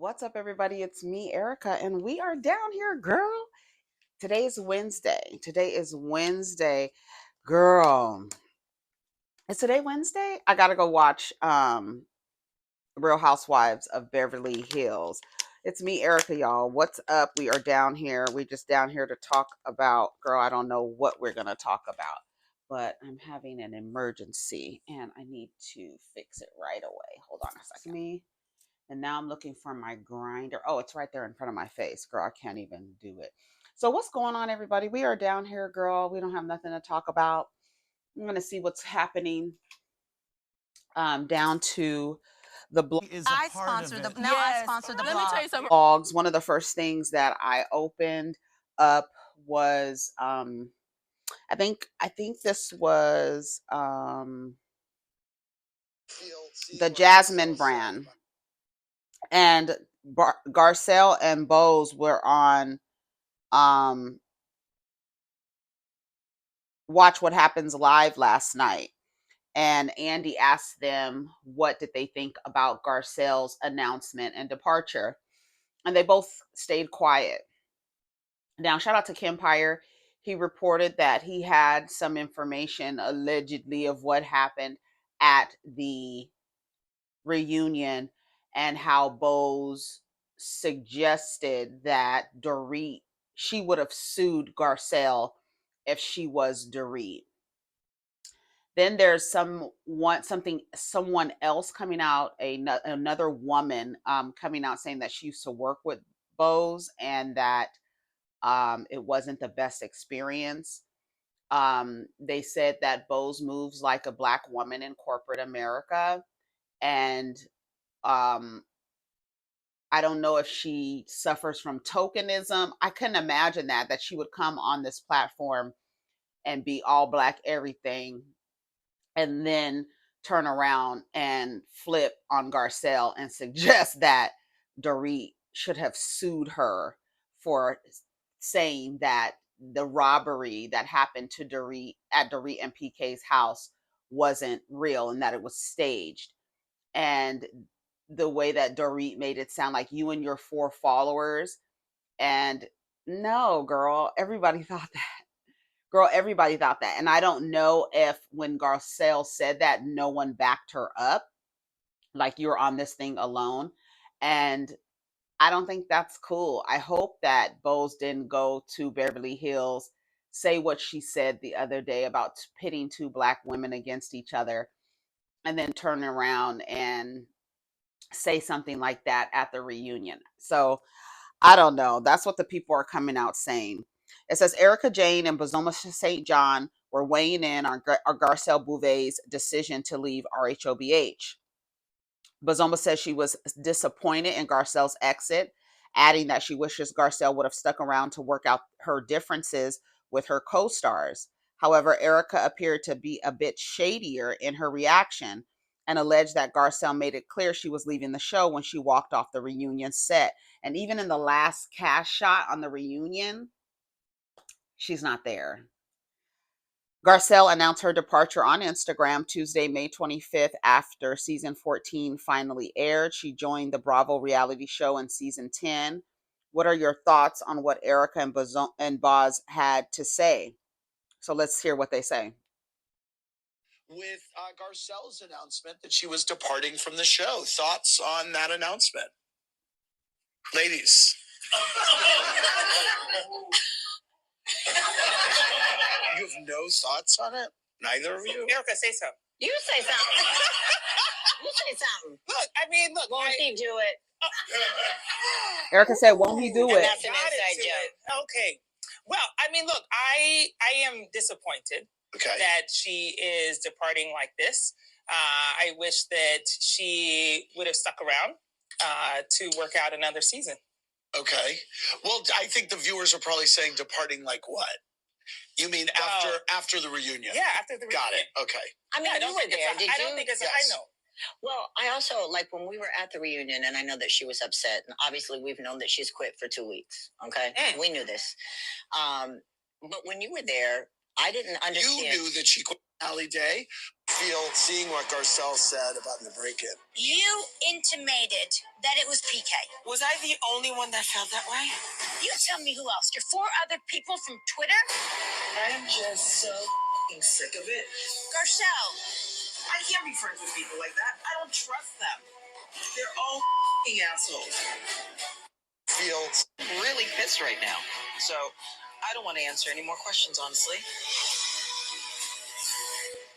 What's up, everybody? It's me, Erica, and we are down here, girl. Today is Wednesday. Girl. Is today Wednesday? I gotta go watch Real Housewives of Beverly Hills. It's me, Erica, y'all. What's up? We are down here. We just down here to talk about, girl, I don't know what we're gonna talk about, but I'm having an emergency and I need to fix it right away. Hold on a second. And now I'm looking for my grinder. Oh, it's right there in front of my face. Girl, I can't even do it. So what's going on, everybody? We are down here, girl. We don't have nothing to talk about. I'm going to see what's happening down to the blog. I sponsor the now. Yes. I sponsor the blog. Let me tell you something. Blogs. One of the first things that I opened up was I think this was the Jasmine brand. And Garcelle and Bose were on Watch What Happens Live last night. And Andy asked them what did they think about Garcelle's announcement and departure. And they both stayed quiet. Now, shout out to Kempire. He reported that he had some information allegedly of what happened at the reunion and how Bose suggested that Dorit, she would have sued Garcelle if she was Dorit. Then there's someone else coming out, another woman coming out saying that she used to work with Bose and that it wasn't the best experience. They said that Bose moves like a Black woman in corporate America, and I don't know if she suffers from tokenism. I couldn't imagine that she would come on this platform and be all Black everything and then turn around and flip on Garcelle and suggest that Dorit should have sued her for saying that the robbery that happened to Dorit at Dorit and PK's house wasn't real and that it was staged. And the way that Dorit made it sound like you and your 4 followers. And no, girl, everybody thought that. Girl, everybody thought that. And I don't know if when Garcelle said that, no one backed her up. Like, you're on this thing alone. And I don't think that's cool. I hope that Bose didn't go to Beverly Hills, say what she said the other day about pitting 2 Black women against each other, and then turn around and say something like that at the reunion. So I don't know. That's what the people are coming out saying. It says Erika Jayne and Bozoma St. John were weighing in on Garcelle Bouvet's decision to leave RHOBH. Bozoma says she was disappointed in Garcelle's exit, adding that she wishes Garcelle would have stuck around to work out her differences with her co-stars. However, Erika appeared to be a bit shadier in her reaction and alleged that Garcelle made it clear she was leaving the show when she walked off the reunion set. And even in the last cast shot on the reunion, she's not there. Garcelle announced her departure on Instagram Tuesday, May 25th, after season 14 finally aired. She joined the Bravo reality show in season 10. What are your thoughts on what Erika and Boz had to say? So let's hear what they say. With Garcelle's announcement that she was departing from the show. Thoughts on that announcement? Ladies. You have no thoughts on it? Neither of you? Erika, say something. You say something. You say something. Look. Won't he do it? Erika said, won't he do it? That's an inside joke. Okay. Well, look, I am disappointed that she is departing like this. I wish that she would have stuck around to work out another season. Okay. Well, I think the viewers are probably saying departing like what? You mean after the reunion? Yeah, after the reunion. Got it. Okay. I mean, you were there. I don't think it's. Yes. I know. Well, I also, like, when we were at the reunion, and I know that she was upset, and obviously we've known that she's quit for 2 weeks, okay? We knew this. But when you were there, I didn't understand. You knew that she quit Allie Day? seeing what Garcelle said about the break-in. You intimated that it was PK. Was I the only one that felt that way? You tell me who else. Your 4 other people from Twitter? I'm just so sick of it. Garcelle. I can't be friends with people like that. I don't trust them. They're all assholes. Feels Really pissed right now. So I don't want to answer any more questions, honestly.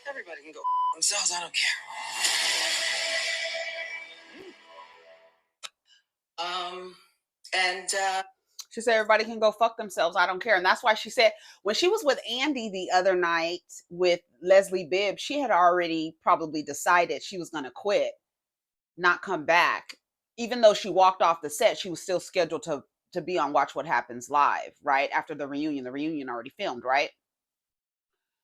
Everybody can go themselves. I don't care. She said everybody can go fuck themselves. I don't care. And that's why she said when she was with Andy the other night with Leslie Bibb, she had already probably decided she was going to quit, not come back. Even though she walked off the set, she was still scheduled to be on Watch What Happens Live, right? After the reunion. The reunion already filmed, right?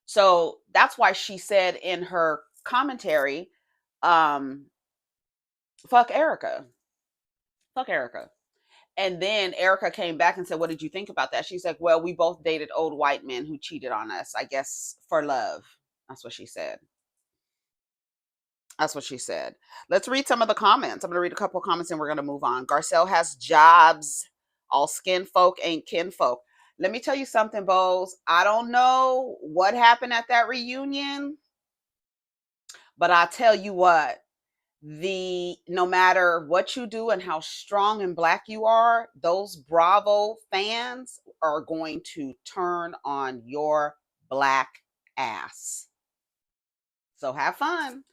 So that's why she said in her commentary, fuck Erika. Fuck Erika. And then Erika came back and said, what did you think about that? She's like, well, we both dated old white men who cheated on us, I guess, for love. That's what she said. That's what she said. Let's read some of the comments. I'm going to read a couple of comments and we're going to move on. Garcelle has jobs. All skin folk ain't kin folk. Let me tell you something, Bose. I don't know what happened at that reunion, but I'll tell you what. No matter what you do and how strong and black you are, those Bravo fans are going to turn on your black ass. So have fun.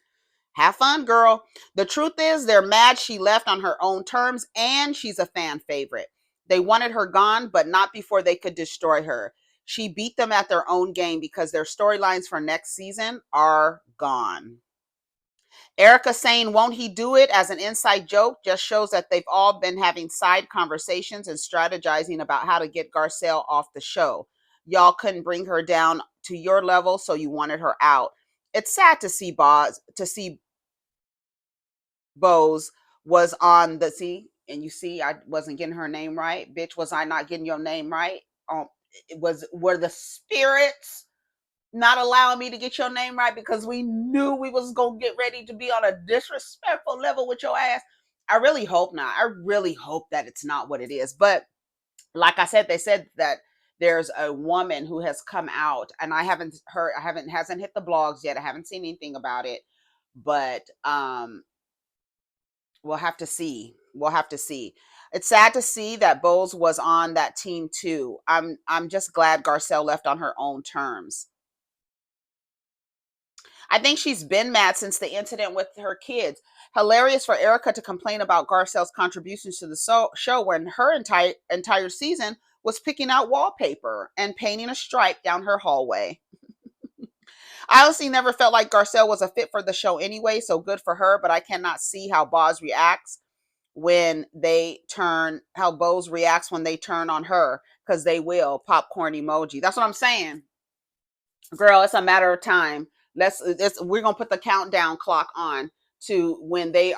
Have fun, girl. The truth is they're mad she left on her own terms and she's a fan favorite. They wanted her gone, but not before they could destroy her. She beat them at their own game because their storylines for next season are gone. Erika saying, won't he do it as an inside joke just shows that they've all been having side conversations and strategizing about how to get Garcelle off the show. Y'all couldn't bring her down to your level, so you wanted her out. It's sad to see Bose was on the and you see I wasn't getting her name right. Bitch, was I not getting your name right? Were the spirits not allowing me to get your name right because we knew we was going to get ready to be on a disrespectful level with your ass? I really hope not. I really hope that it's not what it is. But like I said, they said that there's a woman who has come out, and hasn't hit the blogs yet. I haven't seen anything about it, but we'll have to see. It's sad to see that Bose was on that team too. I'm just glad Garcelle left on her own terms. I think she's been mad since the incident with her kids. Hilarious for Erika to complain about Garcelle's contributions to the show when her entire season was picking out wallpaper and painting a stripe down her hallway. I honestly never felt like Garcelle was a fit for the show anyway, so good for her, but I cannot see how Bose reacts when they turn on her, because they will. Popcorn emoji. That's what I'm saying. Girl, it's a matter of time. We're gonna put the countdown clock on to when that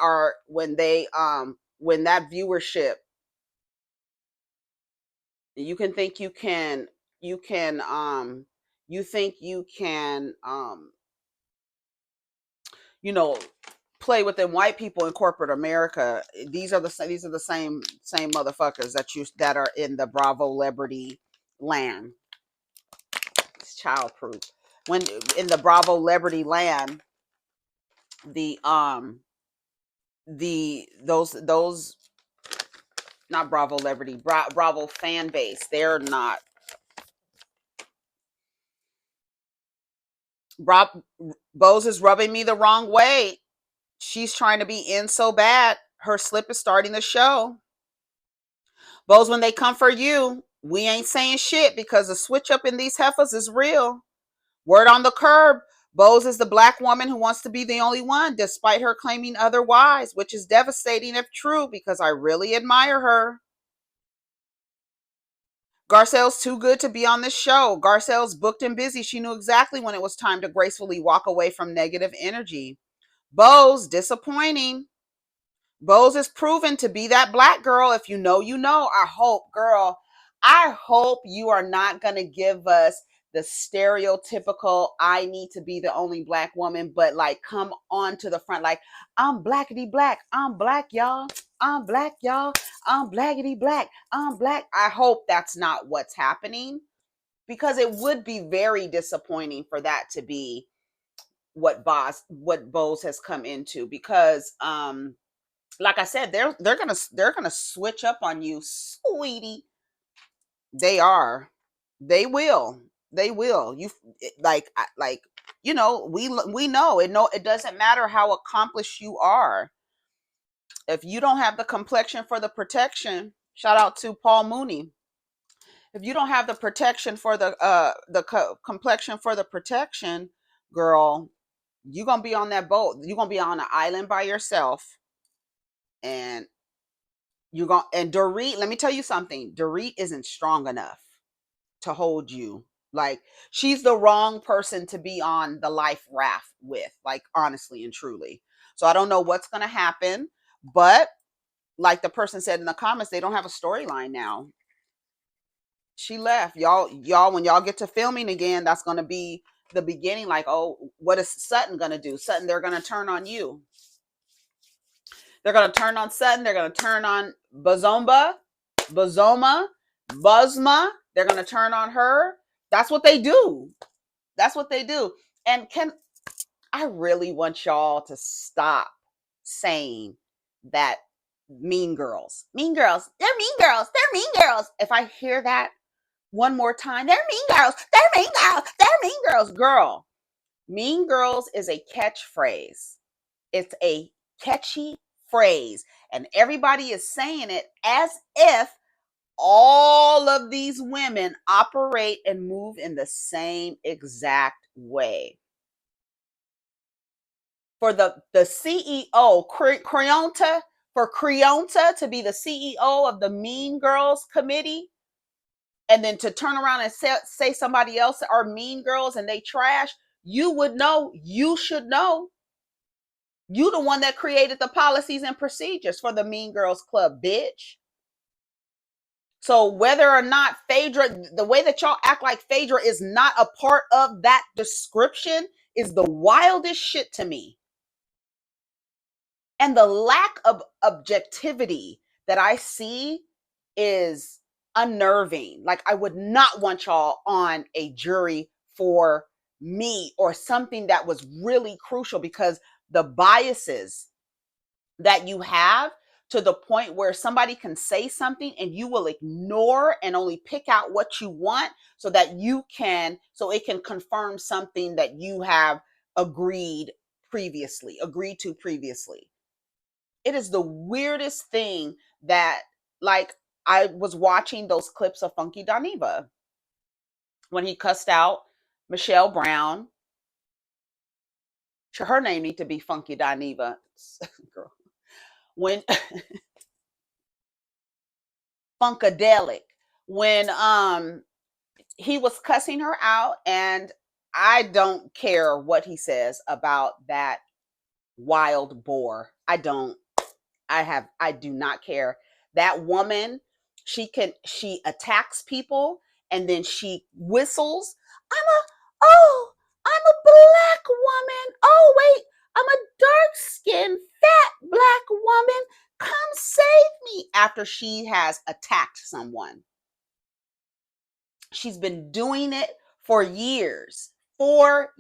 viewership, you think you can play with them white people in corporate America. These are the same motherfuckers that are in the Bravo celebrity land. It's childproof. When in the Bravo celebrity land, those not Bravo celebrity, Bravo fan base, they're not. Bose is rubbing me the wrong way. She's trying to be in so bad. Her slip is starting to show. Bose, when they come for you, we ain't saying shit because the switch up in these heifers is real. Word on the curb, Bose is the black woman who wants to be the only one, despite her claiming otherwise, which is devastating if true, because I really admire her. Garcelle's too good to be on this show. Garcelle's booked and busy. She knew exactly when it was time to gracefully walk away from negative energy. Bose, disappointing. Bose is proven to be that black girl. If you know, you know. I hope you are not going to give us the stereotypical I need to be the only black woman, but like come on to the front like I'm blackity black, I'm black y'all, I'm black y'all, I'm blackity black, I'm black. I hope that's not what's happening, because it would be very disappointing for that to be what Bose has come into, because like I said, they're gonna switch up on you, sweetie. They are. They will. They will. You like you know, we know it. No, it doesn't matter how accomplished you are. If you don't have the complexion for the protection, shout out to Paul Mooney. If you don't have the protection for the complexion for the protection, girl, you're gonna be on that boat. You're gonna be on an island by yourself, and Dorit. Let me tell you something. Dorit isn't strong enough to hold you. Like, she's the wrong person to be on the life raft with, like, honestly and truly. So I don't know what's gonna happen, but like the person said in the comments, they don't have a storyline now. She left. Y'all, when y'all get to filming again, that's gonna be the beginning. Like, oh, what is Sutton gonna do? Sutton, they're gonna turn on you. They're gonna turn on Sutton. They're gonna turn on Buzoma. They're gonna turn on her. That's what they do. That's what they do. And I really want y'all to stop saying that mean girls, they're mean girls, they're mean girls. If I hear that one more time, they're mean girls, they're mean girls, they're mean girls. Girl, mean girls is a catchphrase. It's a catchy phrase. And everybody is saying it as if all of these women operate and move in the same exact way. For the CEO, Creonta, for Creonta to be the CEO of the Mean Girls Committee, and then to turn around and say somebody else are mean girls and they trash, you would know. You should know. You the one that created the policies and procedures for the Mean Girls Club, bitch. So whether or not Phaedra, the way that y'all act like Phaedra is not a part of that description is the wildest shit to me. And the lack of objectivity that I see is unnerving. Like, I would not want y'all on a jury for me or something that was really crucial, because the biases that you have, to the point where somebody can say something and you will ignore and only pick out what you want so that it can confirm something that you have agreed to previously. It is the weirdest thing that, like, I was watching those clips of Funky Dinero when he cussed out Michelle Brown. Her name need to be Funky Dinero. Girl. When Funkadelic, when he was cussing her out, and I don't care what he says about that wild boar. I do not care. That woman, she attacks people and then she whistles. I'm a black woman. Oh, wait, I'm a dark-skinned, fat black woman. Come save me. After she has attacked someone. She's been doing it for years. But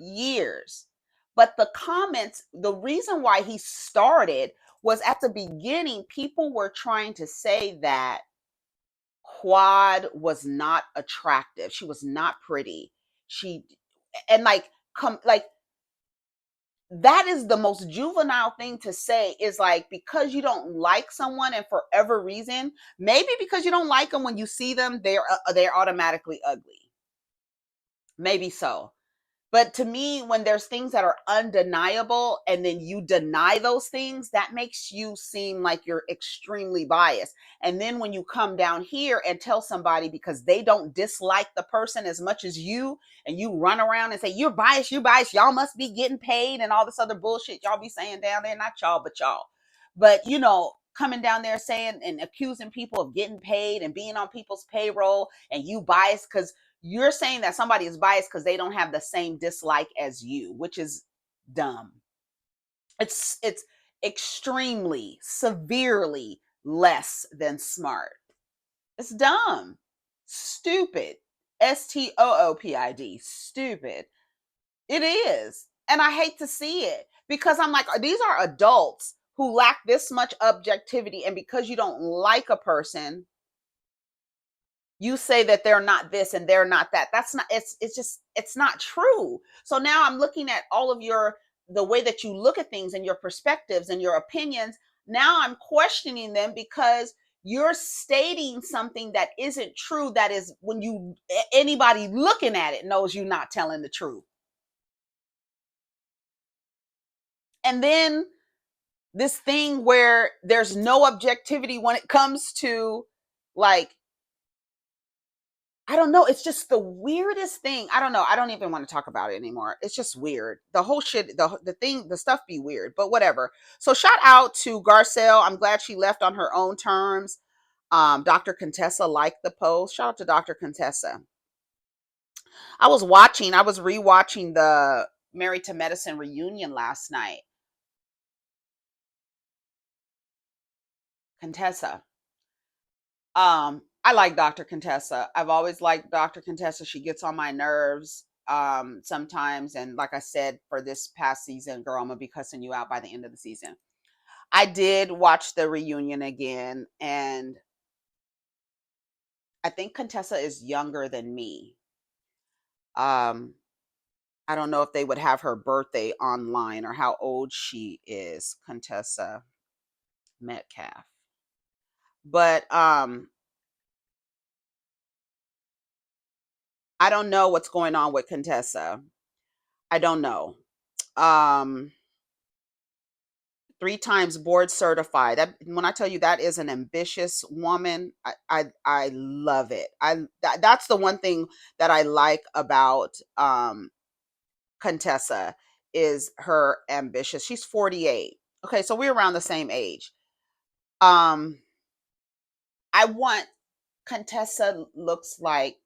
the comments, the reason why he started was, at the beginning, people were trying to say that Quad was not attractive. She was not pretty. That is the most juvenile thing to say, is like, because you don't like someone and for whatever reason, maybe because you don't like them, when you see them, they're automatically ugly. Maybe so. But to me, when there's things that are undeniable and then you deny those things, that makes you seem like you're extremely biased. And then when you come down here and tell somebody, because they don't dislike the person as much as you, and you run around and say, you're biased, y'all must be getting paid and all this other bullshit y'all be saying down there. Not y'all, but y'all. But, coming down there saying and accusing people of getting paid and being on people's payroll, and you biased because You're saying that somebody is biased because they don't have the same dislike as you, which is dumb. It's extremely, severely less than smart. It's dumb. Stupid. STOOPID. Stupid. It is. And I hate to see it because I'm like, these are adults who lack this much objectivity. And because you don't like a person, you say that they're not this and they're not that. That's not, it's not true. So now I'm looking at all of the way that you look at things and your perspectives and your opinions. Now I'm questioning them because you're stating something that isn't true. That is, when anybody looking at it knows you're not telling the truth. And then this thing where there's no objectivity when it comes to, like, I don't know. It's just the weirdest thing. I don't know. I don't even want to talk about it anymore. It's just weird. The whole shit, the stuff be weird, but whatever. So shout out to Garcelle. I'm glad she left on her own terms. Dr. Contessa liked the post. Shout out to Dr. Contessa. I was rewatching the Married to Medicine reunion last night. Contessa. I like Dr. Contessa. I've always liked Dr. Contessa. She gets on my nerves sometimes. And like I said, for this past season, girl, I'm going to be cussing you out by the end of the season. I did watch the reunion again. And I think Contessa is younger than me. I don't know if they would have her birthday online or how old she is, Contessa Metcalf. But I don't know what's going on with Contessa. I don't know. 3 times board certified. That, when I tell you that is an ambitious woman, I love it. That's the one thing that I like about Contessa is her ambitious. She's 48. Okay, so we're around the same age. I want Contessa looks like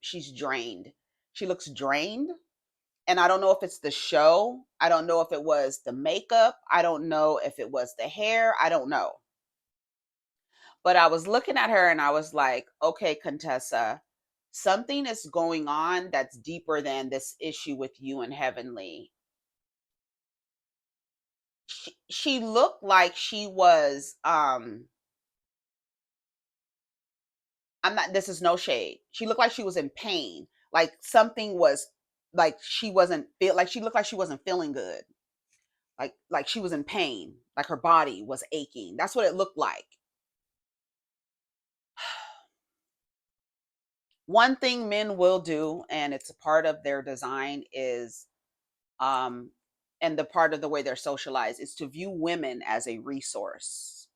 she's drained. She looks drained. And I don't know if it's the show. I don't know if it was the makeup. I don't know if it was the hair. I don't know. But I was looking at her and I was like, okay, Contessa, something is going on that's deeper than this issue with you and Heavenly. She looked like she was, this is no shade. She looked like she was in pain. Like something was, like she wasn't, like she looked like she wasn't feeling good. Like she was in pain, like her body was aching. That's what it looked like. One thing men will do, and it's a part of their design, is and the part of the way they're socialized is to view women as a resource,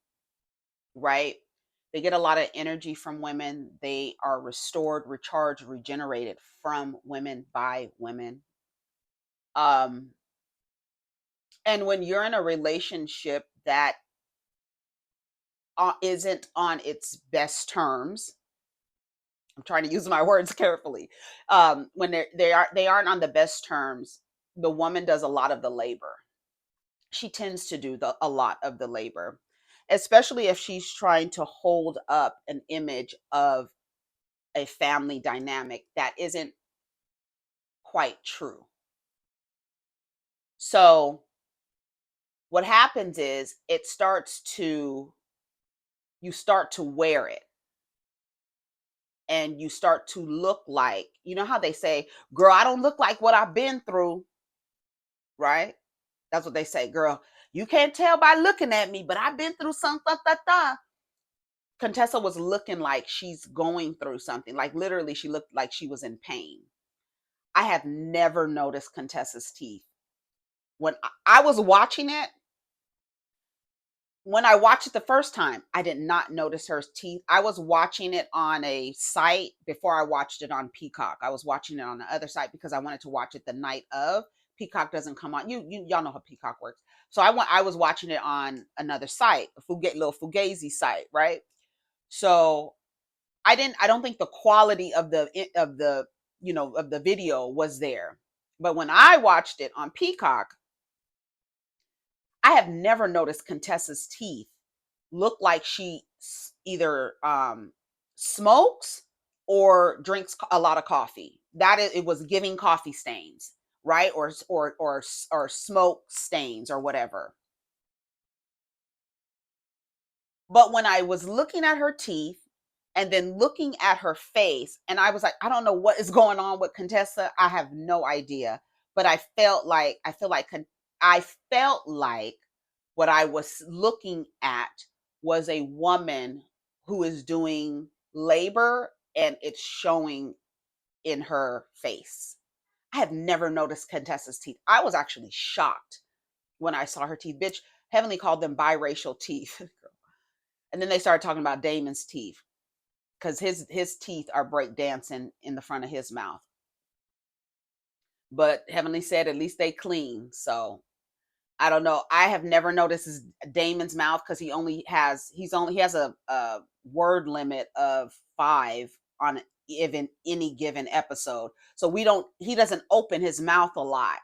right? They get a lot of energy from women. They are restored, recharged, regenerated from women, by women. And when you're in a relationship that isn't on its best terms, I'm trying to use my words carefully. When they aren't on the best terms, the woman does a lot of the labor. She tends to do a lot of the labor, especially if she's trying to hold up an image of a family dynamic that isn't quite true. So what happens is you start to wear it. And you start to look like, you know how they say, girl, I don't look like what I've been through, right? That's what they say, girl, you can't tell by looking at me, but I've been through something. Contessa was looking like she's going through something. Like literally, she looked like she was in pain. I have never noticed Contessa's teeth. When I was watching it, when I watched it the first time, I did not notice her teeth. I was watching it on a site before I watched it on Peacock. I was watching it on the other site because I wanted to watch it the night of. Peacock doesn't come on. Y'all know how Peacock works. So I was watching it on another site, a little Fugazi site, right? So I don't think the quality of the of the video was there. But when I watched it on Peacock, I have never noticed Contessa's teeth look like she either smokes or drinks a lot of coffee. That is, it was giving coffee stains, right? Or smoke stains or whatever. But when I was looking at her teeth and then looking at her face, and I was like, I don't know what is going on with Contessa. I have no idea. But I felt like what I was looking at was a woman who is doing labor, and it's showing in her face. I have never noticed Contessa's teeth. I was actually shocked when I saw her teeth. Bitch, Heavenly called them biracial teeth. And then they started talking about Damon's teeth, because his teeth are breakdancing in the front of his mouth. But Heavenly said at least they clean. So I don't know. I have never noticed Damon's mouth, because he has a word limit of 5 on even any given episode. So he doesn't open his mouth a lot.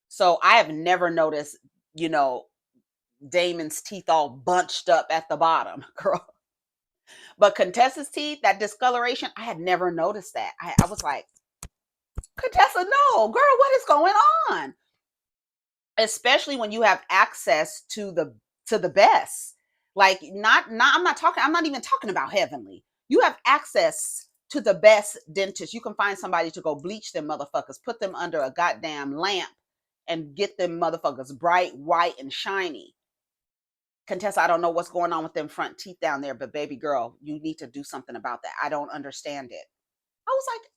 So I have never noticed, Damon's teeth all bunched up at the bottom, girl. But Contessa's teeth, that discoloration, I had never noticed that. I was like, Contessa, no, girl, what is going on? Especially when you have access to the best. Like, I'm not even talking about Heavenly. You have access to the best dentist. You can find somebody to go bleach them motherfuckers, put them under a goddamn lamp, and get them motherfuckers bright, white, and shiny. Contessa, I don't know what's going on with them front teeth down there, but baby girl, you need to do something about that. I don't understand it. I was like,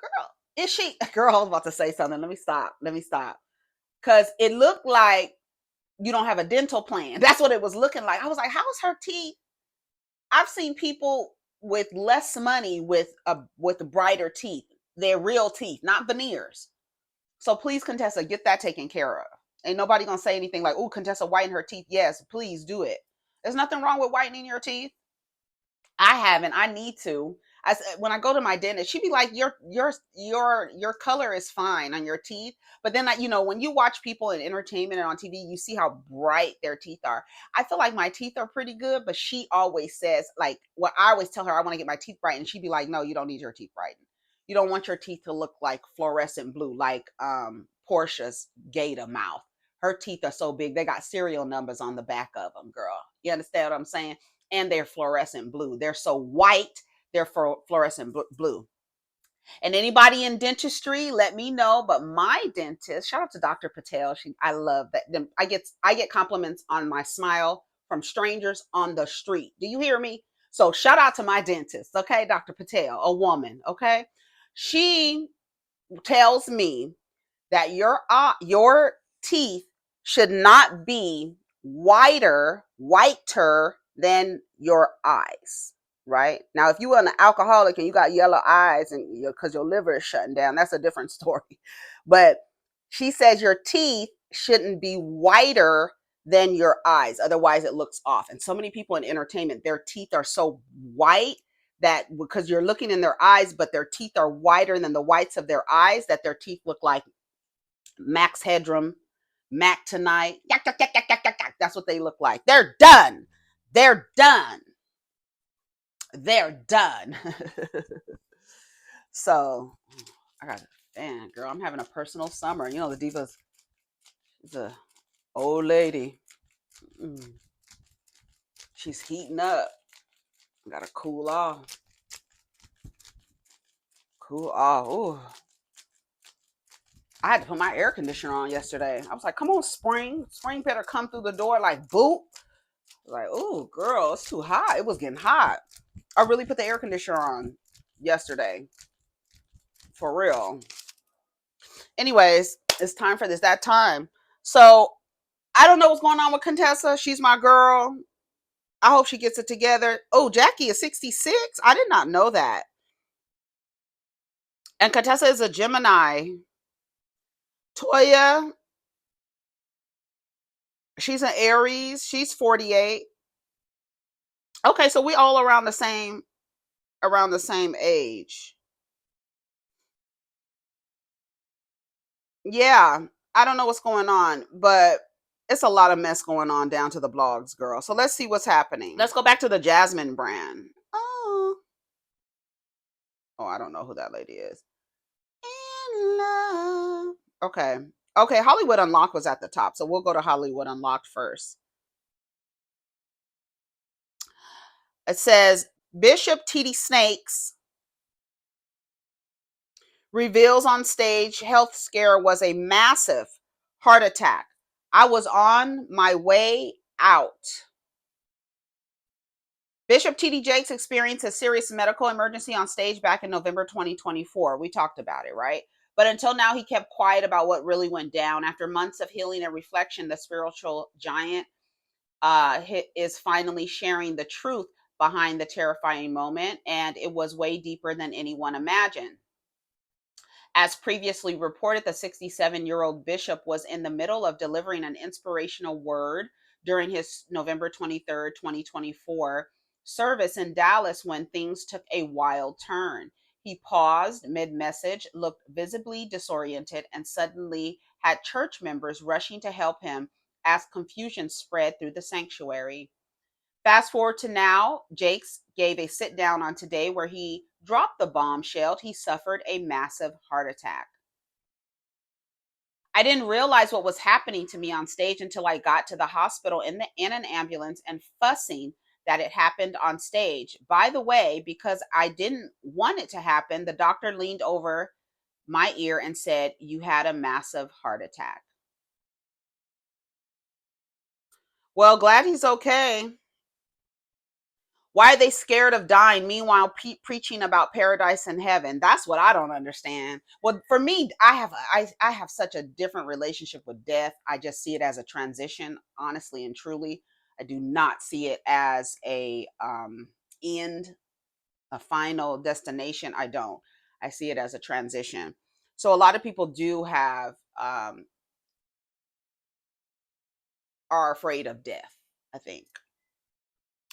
girl, is she? Girl, I was about to say something. Let me stop. Because it looked like you don't have a dental plan. That's what it was looking like. I was like, how's her teeth? I've seen people with less money with brighter teeth. They're real teeth, not veneers. So please, Contessa, get that taken care of. Ain't nobody gonna say anything like, oh, Contessa, whiten her teeth. Yes, please do it. There's nothing wrong with whitening your teeth. I haven't. I need to. When I go to my dentist, she'd be like, your color is fine on your teeth. But then, when you watch people in entertainment and on TV, you see how bright their teeth are. I feel like my teeth are pretty good, but she always says, like, well, I always tell her I want to get my teeth brightened. She'd be like, no, you don't need your teeth brightened. You don't want your teeth to look like fluorescent blue, like Portia's Gator mouth. Her teeth are so big, they got serial numbers on the back of them, girl. You understand what I'm saying? And they're fluorescent blue. They're so white, they're fluorescent blue. And anybody in dentistry, let me know. But my dentist, shout out to Dr. Patel. I love that. I get compliments on my smile from strangers on the street. Do you hear me? So shout out to my dentist, okay? Dr. Patel, a woman, okay? She tells me that your teeth should not be whiter than your eyes, right? Now, if you are an alcoholic and you got yellow eyes and because your liver is shutting down, that's a different story. But she says your teeth shouldn't be whiter than your eyes. Otherwise, it looks off. And so many people in entertainment, their teeth are so white that because you're looking in their eyes, but their teeth are whiter than the whites of their eyes, that their teeth look like Max Headroom, Mac Tonight. That's what they look like. They're done. So I got girl, I'm having a personal summer. You know, the diva's the old lady. She's heating up. Gotta cool off. Ooh. I had to put my air conditioner on yesterday. I was like, come on, spring better come through the door like boop. Like, oh, girl, it's too hot. It was getting hot. I really put the air conditioner on yesterday. For real. Anyways, it's time for that time. So, I don't know what's going on with Contessa. She's my girl. I hope she gets it together. Oh, Jackie is 66? I did not know that. And Contessa is a Gemini. Toya, she's an Aries. She's 48. Okay, so we all around the same around the same age. Yeah, I don't know what's going on, but it's a lot of mess going on down to the blogs, girl. So let's see what's happening. Let's go back to the Jasmine brand. Oh, I don't know who that lady is. In love. Okay. Okay, Hollywood Unlocked was at the top, so we'll go to Hollywood Unlocked first. It says Bishop TDSnakes reveals on stage health scare was a massive heart attack. I was on my way out. Bishop T.D. Jakes experienced a serious medical emergency on stage back in November 2024. We talked about it, right? But until now, he kept quiet about what really went down. After months of healing and reflection, the spiritual giant is finally sharing the truth behind the terrifying moment, and it was way deeper than anyone imagined. As previously reported, the 67-year-old bishop was in the middle of delivering an inspirational word during his November 23rd, 2024 service in Dallas when things took a wild turn. He paused mid-message, looked visibly disoriented, and suddenly had church members rushing to help him as confusion spread through the sanctuary. Fast forward to now, Jakes gave a sit down on Today where he dropped the bombshell. He suffered a massive heart attack. I didn't realize what was happening to me on stage until I got to the hospital in an ambulance and fussing that it happened on stage. By the way, because I didn't want it to happen, the doctor leaned over my ear and said, "You had a massive heart attack." Well, glad he's okay. Why are they scared of dying? Meanwhile, preaching about paradise and heaven. That's what I don't understand. Well, for me, I have such a different relationship with death. I just see it as a transition, honestly and truly. I do not see it as a end, a final destination. I don't. I see it as a transition. So a lot of people do have are afraid of death, I think.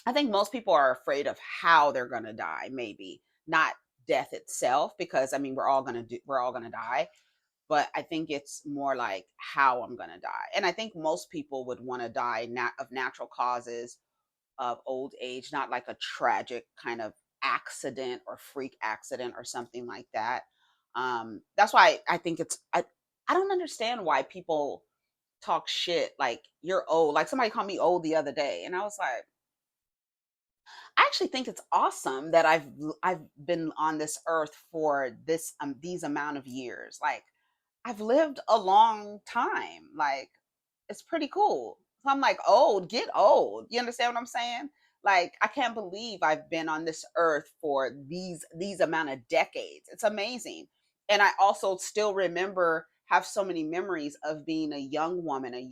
I think most people are afraid of how they're going to die, maybe not death itself, because I mean, we're all going to die, but I think it's more like how I'm going to die. And I think most people would want to die of natural causes, of old age, not like a tragic kind of accident or freak accident or something like that. That's why I think I don't understand why people talk shit like you're old. Like somebody called me old the other day, and I was like, I actually think it's awesome that I've been on this earth for these amount of years. Like I've lived a long time. Like it's pretty cool. So I'm like, old, get old. You understand what I'm saying? Like I can't believe I've been on this earth for these amount of decades. It's amazing. And I also still have so many memories of being a young woman, a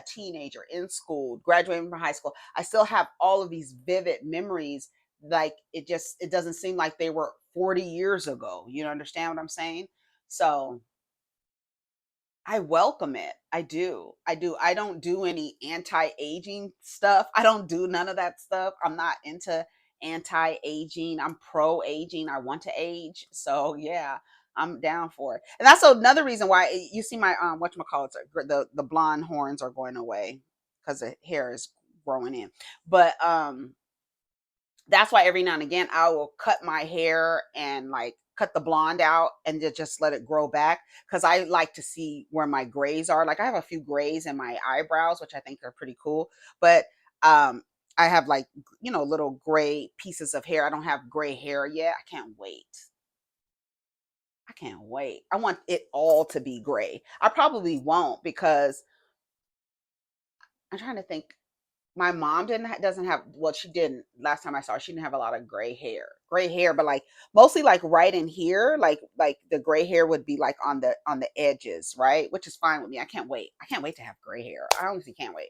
teenager in school, graduating from high school. I still have all of these vivid memories. Like it doesn't seem like they were 40 years ago. You understand what I'm saying? So I welcome it. I do. I don't do any anti-aging stuff. I don't do none of that stuff. I'm not into anti-aging. I'm pro-aging. I want to age. So yeah, I'm down for it. And that's another reason why you see my whatchamacallit, the blonde horns are going away because the hair is growing in. But that's why every now and again I will cut my hair and like cut the blonde out and just let it grow back, because I like to see where my grays are. Like I have a few grays in my eyebrows, which I think are pretty cool, but I have like little gray pieces of hair. I don't have gray hair yet. I can't wait. I want it all to be gray. I probably won't, because I'm trying to think. My mom doesn't have, well, she didn't last time I saw her. She didn't have a lot of gray hair, but like mostly like right in here, like the gray hair would be like on the edges, right? Which is fine with me. I can't wait to have gray hair. I honestly can't wait.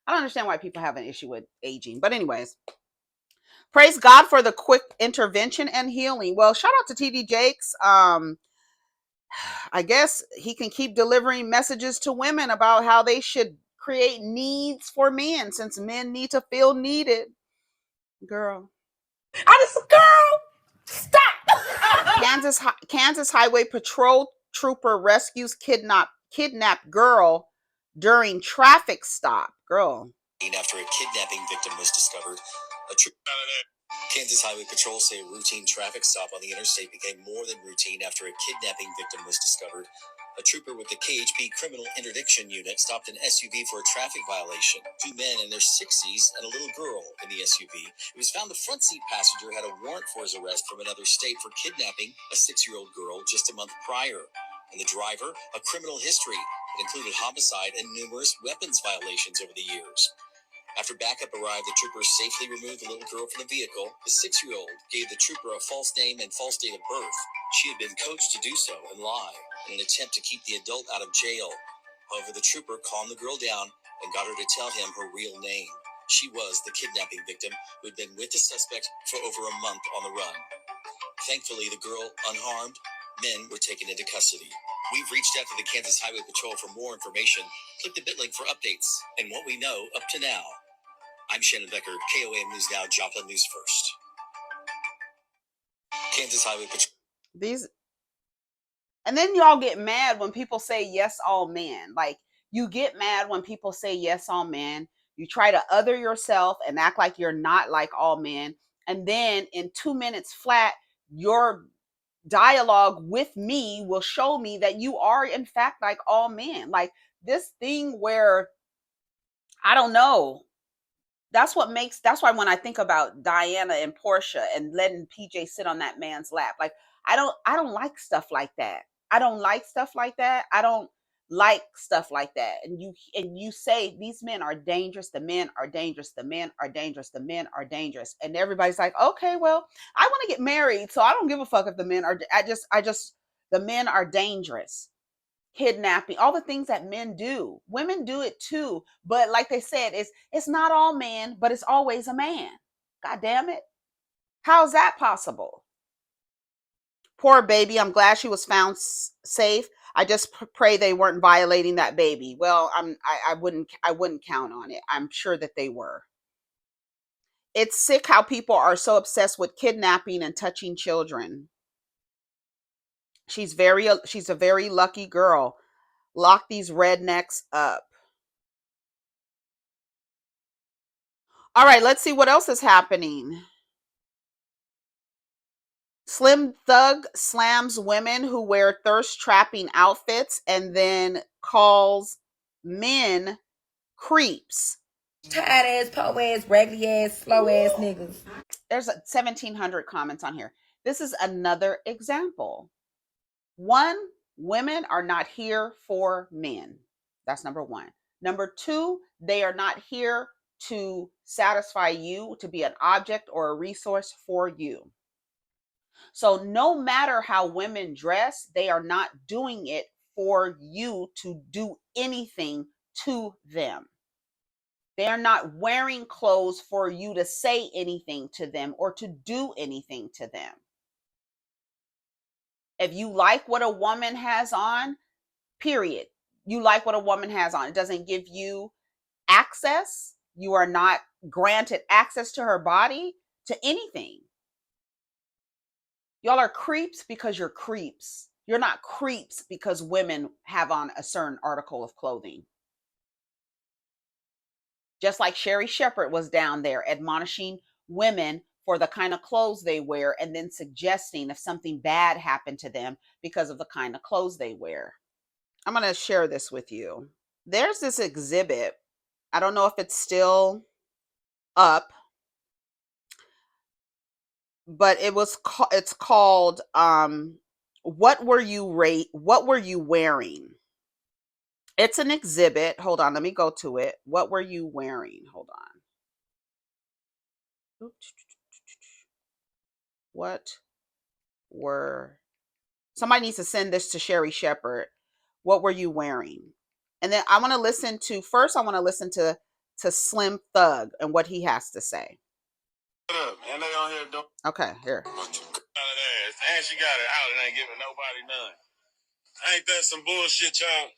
I don't understand why people have an issue with aging, but anyways, praise God for the quick intervention and healing. Well, shout out to TD Jakes. I guess he can keep delivering messages to women about how they should create needs for men, since men need to feel needed. Girl. I just, girl, Stop! Kansas Highway Patrol trooper rescues kidnapped girl during traffic stop. Girl. After a kidnapping victim was discovered, Kansas Highway Patrol say a routine traffic stop on the interstate became more than routine after a kidnapping victim was discovered. A trooper with the KHP Criminal Interdiction Unit stopped an SUV for a traffic violation. 2 men in their 60s and a little girl in the SUV. It was found the front seat passenger had a warrant for his arrest from another state for kidnapping a 6-year-old girl just a month prior. And the driver, a criminal history. It included homicide and numerous weapons violations over the years. After backup arrived, the troopers safely removed the little girl from the vehicle. The 6-year-old gave the trooper a false name and false date of birth. She had been coached to do so and lie in an attempt to keep the adult out of jail. However, the trooper calmed the girl down and got her to tell him her real name. She was the kidnapping victim who had been with the suspect for over a month on the run. Thankfully, the girl unharmed. Men were taken into custody. We've reached out to the Kansas Highway Patrol for more information. Click the bit link for updates and what we know up to now. I'm Shannon Becker, KOAM News Now, Joplin News First. Kansas Highway Patrol. And then y'all get mad when people say yes, all men. Like, you get mad when people say yes, all men. You try to other yourself and act like you're not like all men. And then in 2 minutes flat, your dialogue with me will show me that you are in fact like all men. Like this thing where, I don't know. That's why when I think about Diana and Portia and letting PJ sit on that man's lap, like I don't like stuff like that. I don't like stuff like that. I don't like stuff like that. And you say these men are dangerous, the men are dangerous, the men are dangerous, the men are dangerous. And everybody's like, okay, well, I want to get married, so I don't give a fuck if the men are the men are dangerous. Kidnapping, all the things that men do. Women do it too. But like they said, it's not all men, but it's always a man. God damn it. How is that possible? Poor baby. I'm glad she was found safe. I just pray they weren't violating that baby. Well, I wouldn't count on it. I'm sure that they were. It's sick how people are so obsessed with kidnapping and touching children. She's a very lucky girl. Lock these rednecks up. All right, let's see what else is happening. SlimThug slams women who wear thirst-trapping outfits and then calls men creeps. Tired ass, po ass, raggedy ass, slow ass niggas. There's 1,700 comments on here. This is another example. 1, women are not here for men. That's number 1. Number 2, they are not here to satisfy you, to be an object or a resource for you. So no matter how women dress, they are not doing it for you to do anything to them. They are not wearing clothes for you to say anything to them or to do anything to them. If you like what a woman has on, period. You like what a woman has on. It doesn't give you access. You are not granted access to her body, to anything. Y'all are creeps because you're creeps. You're not creeps because women have on a certain article of clothing. Just like Sherry Shepherd was down there admonishing women for the kind of clothes they wear and then suggesting if something bad happened to them because of the kind of clothes they wear. I'm going to share this with you. There's this exhibit. I don't know if it's still up, but it's called what were you wearing? It's an exhibit. Hold on, let me go to it. What were you wearing? Hold on. Somebody needs to send this to Sherry Shepherd. What were you wearing? And then I want to listen to SlimThug and what he has to say. Okay, here. And she got it out and ain't giving nobody none. Ain't that some bullshit, y'all?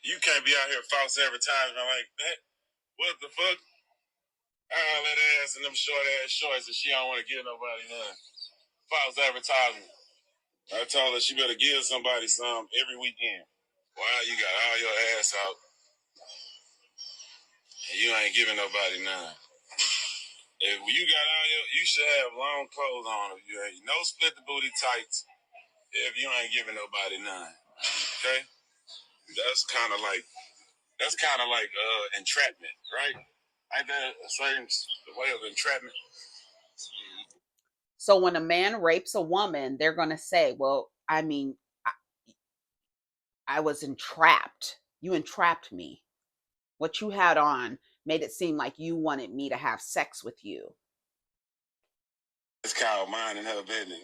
You can't be out here false advertising like that. What the fuck? All that ass and them short ass shorts and she don't want to give nobody none. false advertisement. I told her she better give somebody some every weekend. Wow, you got all your ass out, and you ain't giving nobody none. If you got all your, you should have long clothes on. If you ain't, no split the booty tights. If you ain't giving nobody none, okay? That's kind of like entrapment, right? Ain't that a certain way of entrapment? So when a man rapes a woman, they're going to say, well, I mean, I was entrapped. You entrapped me. What you had on made it seem like you wanted me to have sex with you. It's called mine and her business.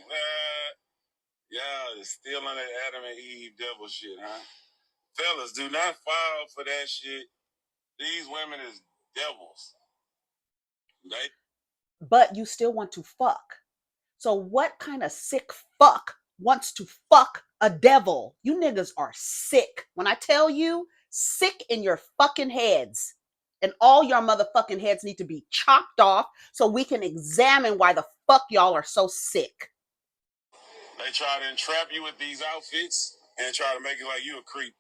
Y'all is still on that Adam and Eve devil shit, huh? Fellas, do not fall for that shit. These women is devils. But you still want to fuck. So what kind of sick fuck wants to fuck a devil? You niggas are sick. When I tell you, sick in your fucking heads. And all your motherfucking heads need to be chopped off so we can examine why the fuck y'all are so sick. They try to entrap you with these outfits and try to make it like you a creep.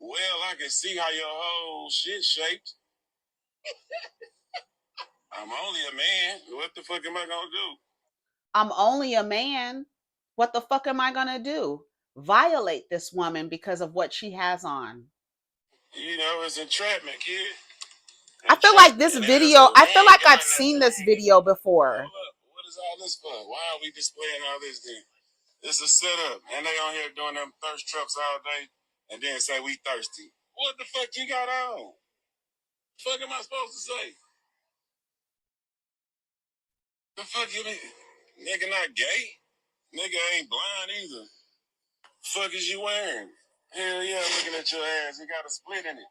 Well, I can see how your whole shit shaped. I'm only a man. What the fuck am I gonna do? I'm only a man. What the fuck am I gonna do? Violate this woman because of what she has on. You know, it's entrapment, kid. I feel like this video, I feel like I've seen this video before. What is all this for? Why are we displaying all this then? It's a setup. And they on here doing them thirst traps all day and then say we thirsty. What the fuck you got on? The fuck am I supposed to say? The fuck you mean? Nigga not gay? Nigga ain't blind either. Fuck is you wearing? Hell yeah, looking at your ass. You got a split in it.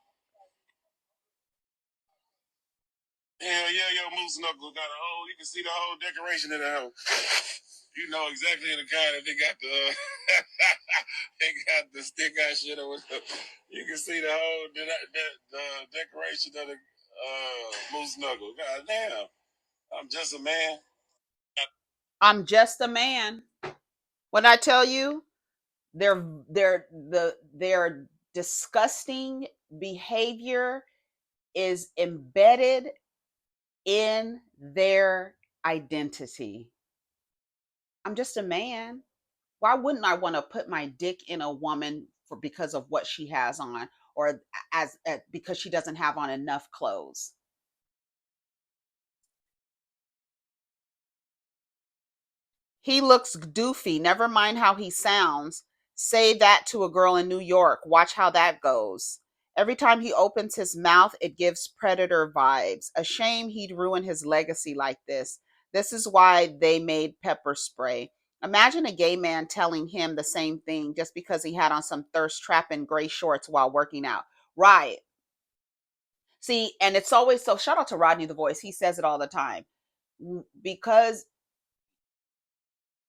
Hell yeah, your moose knuckle got a hole. You can see the whole decoration in the hole. You know exactly the kind that they got the they got the stick out shit or whatever. You can see the whole the decoration of the moose knuckle. God damn. I'm just a man. I'm just a man. When I tell you, their disgusting behavior is embedded in their identity. I'm just a man. Why wouldn't I want to put my dick in a woman because of what she has on, or because she doesn't have on enough clothes? He looks doofy. Never mind how he sounds. Say that to a girl in New York. Watch how that goes. Every time he opens his mouth, it gives predator vibes. A shame he'd ruin his legacy like this. This is why they made pepper spray. Imagine a gay man telling him the same thing just because he had on some thirst trap and gray shorts while working out. Right. See, and it's always so, shout out to Rodney the Voice. He says it all the time. Because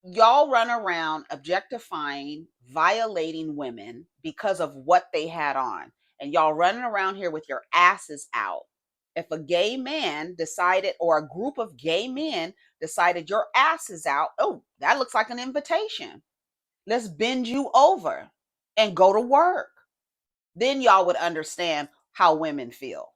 y'all run around objectifying, violating women because of what they had on. And y'all running around here with your asses out. If a gay man decided, or a group of gay men decided your ass is out, oh, that looks like an invitation. Let's bend you over and go to work. Then y'all would understand how women feel.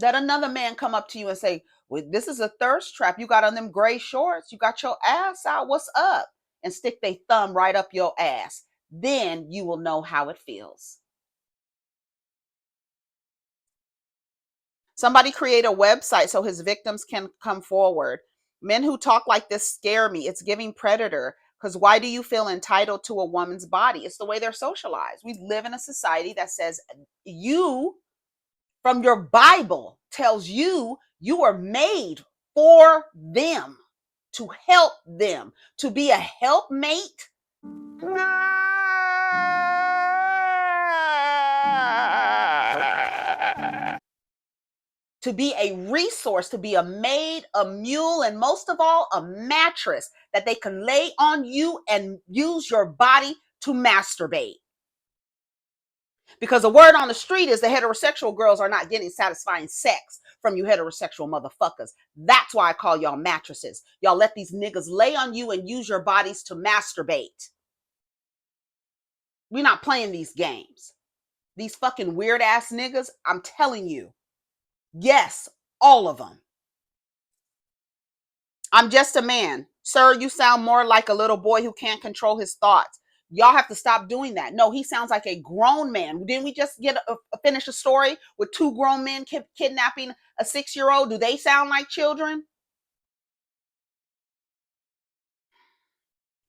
Let another man come up to you and say, well, this is a thirst trap. You got on them gray shorts. You got your ass out. What's up? And stick their thumb right up your ass. Then you will know how it feels. Somebody create a website so his victims can come forward. Men who talk like this scare me. It's giving predator. Because why do you feel entitled to a woman's body? It's the way they're socialized. We live in a society that says you, from your Bible, tells you you are made for them, to help them, to be a helpmate. To be a resource, to be a maid, a mule, and most of all, a mattress that they can lay on you and use your body to masturbate. Because the word on the street is the heterosexual girls are not getting satisfying sex from you heterosexual motherfuckers. That's why I call y'all mattresses. Y'all let these niggas lay on you and use your bodies to masturbate. We're not playing these games. These fucking weird ass niggas, I'm telling you. Yes, all of them. I'm just a man. Sir, you sound more like a little boy who can't control his thoughts. Y'all have to stop doing that. No, he sounds like a grown man. Didn't we just finish a story with 2 grown men kidnapping a 6-year-old? Do they sound like children?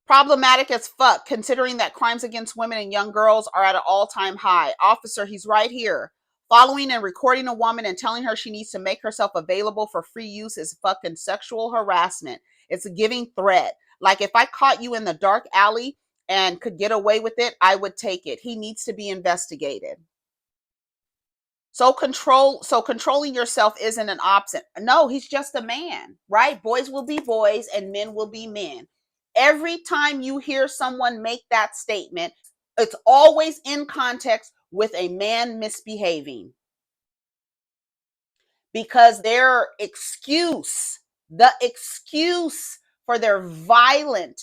Problematic as fuck, considering that crimes against women and young girls are at an all-time high. Officer, he's right here. Following and recording a woman and telling her she needs to make herself available for free use is fucking sexual harassment. It's a giving threat. Like, if I caught you in the dark alley and could get away with it, I would take it. He needs to be investigated. So controlling yourself isn't an option. No, he's just a man, right? Boys will be boys and men will be men. Every time you hear someone make that statement, it's always in context with a man misbehaving. Because their excuse, the excuse for their violent,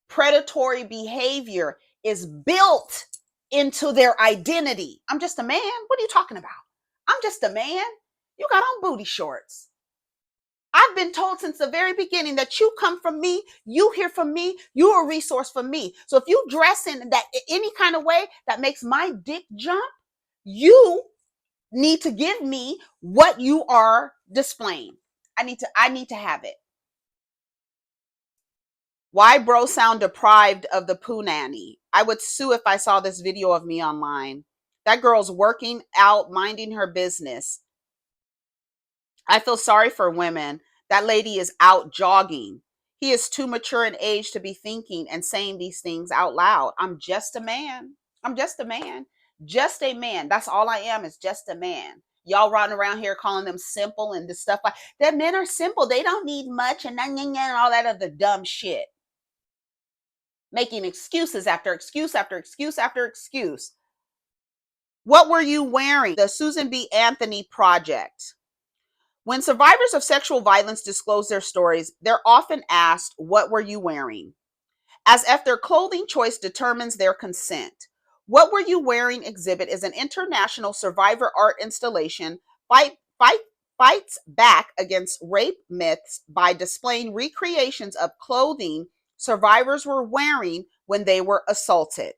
predatory behavior is built into their identity. I'm just a man. What are you talking about? I'm just a man. You got on booty shorts. I've been told since the very beginning that you come from me, you hear from me, you're a resource for me. So if you dress in that any kind of way that makes my dick jump, you need to give me what you are displaying. I need to have it. Why bro sound deprived of the poo nanny? I would sue if I saw this video of me online. That girl's working out, minding her business. I feel sorry for women. That lady is out jogging. He is too mature in age to be thinking and saying these things out loud. I'm just a man. I'm just a man. Just a man. That's all I am, is just a man. Y'all running around here calling them simple and this stuff like that. Men are simple. They don't need much and all that other dumb shit. Making excuses after excuse after excuse after excuse. What were you wearing? The Susan B. Anthony Project. When survivors of sexual violence disclose their stories, they're often asked, what were you wearing? As if their clothing choice determines their consent. What Were You Wearing exhibit is an international survivor art installation fights back against rape myths by displaying recreations of clothing survivors were wearing when they were assaulted.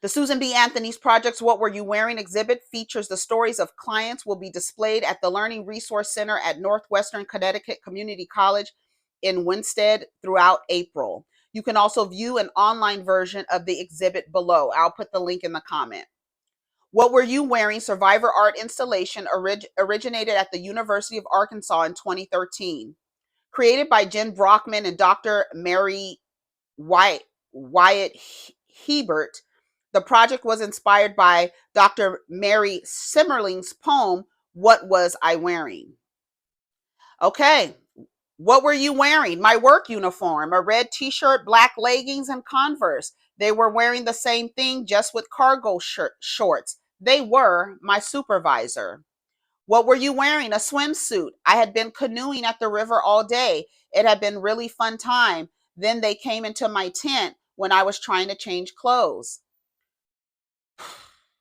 The Susan B. Anthony's Project's What Were You Wearing exhibit features the stories of clients will be displayed at the Learning Resource Center at Northwestern Connecticut Community College in Winstead throughout April. You can also view an online version of the exhibit below. I'll put the link in the comment. What Were You Wearing Survivor Art Installation originated at the University of Arkansas in 2013. Created by Jen Brockman and Dr. Mary Wyatt Hebert, the project was inspired by Dr. Mary Simmerling's poem, What Was I Wearing? Okay, what were you wearing? My work uniform, a red t-shirt, black leggings, and Converse. They were wearing the same thing, just with cargo shorts. They were my supervisor. What were you wearing? A swimsuit. I had been canoeing at the river all day. It had been really fun time. Then they came into my tent when I was trying to change clothes.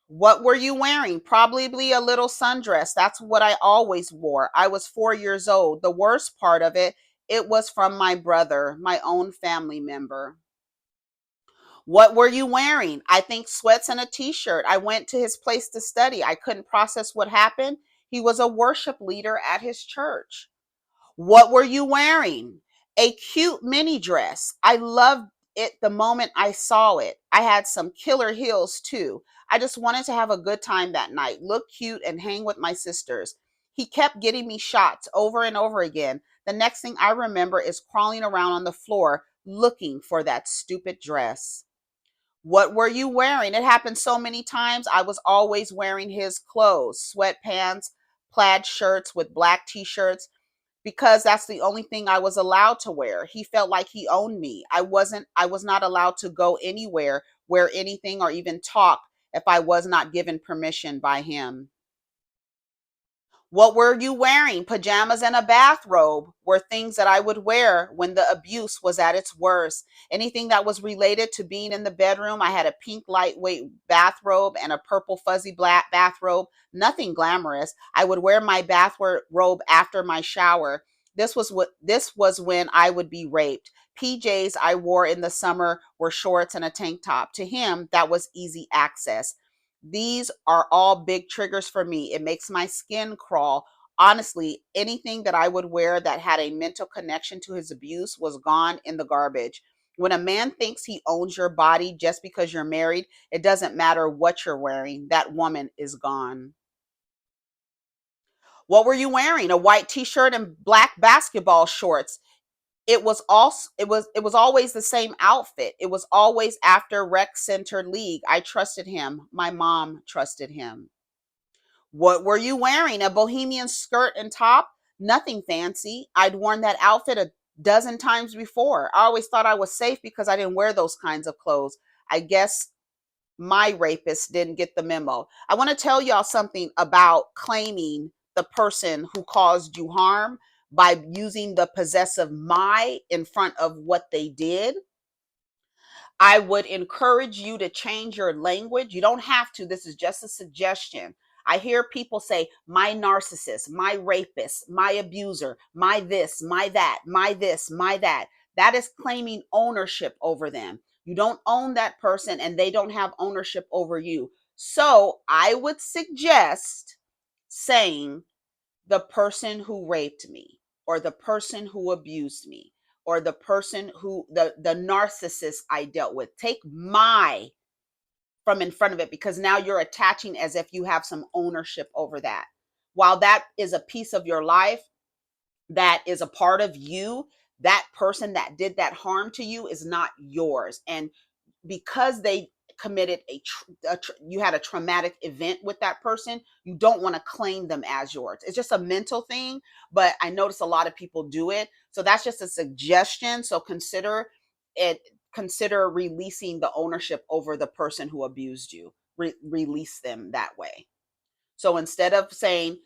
What were you wearing? Probably a little sundress. That's what I always wore. I was 4 years old. The worst part of it, it was from my brother, my own family member. What were you wearing? I think sweats and a t-shirt. I went to his place to study. I couldn't process what happened. He was a worship leader at his church. What were you wearing? A cute mini dress. I loved it the moment I saw it. I had some killer heels too. I just wanted to have a good time that night, look cute and hang with my sisters. He kept getting me shots over and over again. The next thing I remember is crawling around on the floor looking for that stupid dress. What were you wearing? It happened so many times. I was always wearing his clothes, sweatpants, plaid shirts with black t-shirts, because that's the only thing I was allowed to wear. He felt like he owned me. I was not allowed to go anywhere, wear anything, or even talk if I was not given permission by him. What were you wearing? Pajamas and a bathrobe were things that I would wear when the abuse was at its worst. Anything that was related to being in the bedroom, I had a pink lightweight bathrobe and a purple fuzzy black bathrobe. Nothing glamorous. I would wear my bathrobe after my shower. This was when I would be raped. PJs I wore in the summer were shorts and a tank top. To him, that was easy access. These are all big triggers for me. It makes my skin crawl. Honestly, anything that I would wear that had a mental connection to his abuse was gone in the garbage. When a man thinks he owns your body just because you're married, it doesn't matter what you're wearing. That woman is gone. What were you wearing? A white t-shirt and black basketball shorts. It was always the same outfit. It was always after rec center league. I trusted him. My mom trusted him. What were you wearing? A bohemian skirt and top? Nothing fancy. I'd worn that outfit a dozen times before. I always thought I was safe because I didn't wear those kinds of clothes. I guess my rapist didn't get the memo. I want to tell y'all something about claiming the person who caused you harm by using the possessive my in front of what they did. I would encourage you to change your language. You don't have to. This is just a suggestion. I hear people say, my narcissist, my rapist, my abuser, my this, my that, my this, my that. That is claiming ownership over them. You don't own that person and they don't have ownership over you. So I would suggest saying the person who raped me or the person who abused me or the person who the narcissist I dealt with. Take my from in front of it because now you're attaching as if you have some ownership over that. While that is a piece of your life, that is a part of you, that person that did that harm to you is not yours. And because they committed you had a traumatic event with that person, you don't want to claim them as yours. It's just a mental thing, but I notice a lot of people do it. So that's just a suggestion. So consider releasing the ownership over the person who abused you. Release them that way. So instead of saying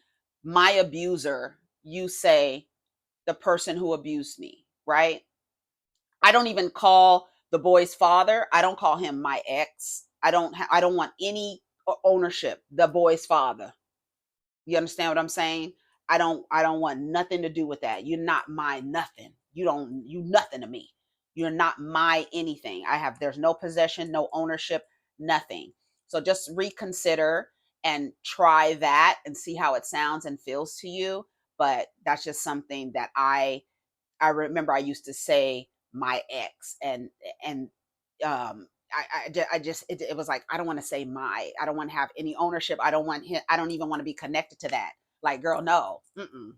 my abuser, you say the person who abused me, right? I don't even call the boy's father. I don't call him my ex. I don't want any ownership. The boy's father. You understand what I'm saying? I don't want nothing to do with that. You're not my nothing. You nothing to me. You're not my anything. There's no possession, no ownership, nothing. So just reconsider and try that and see how it sounds and feels to you. But that's just something that I remember I used to say my ex and I just it was like I don't want to say I don't want to have any ownership. I don't want him. I don't even want to be connected to that. Like, girl, no. Mm-mm.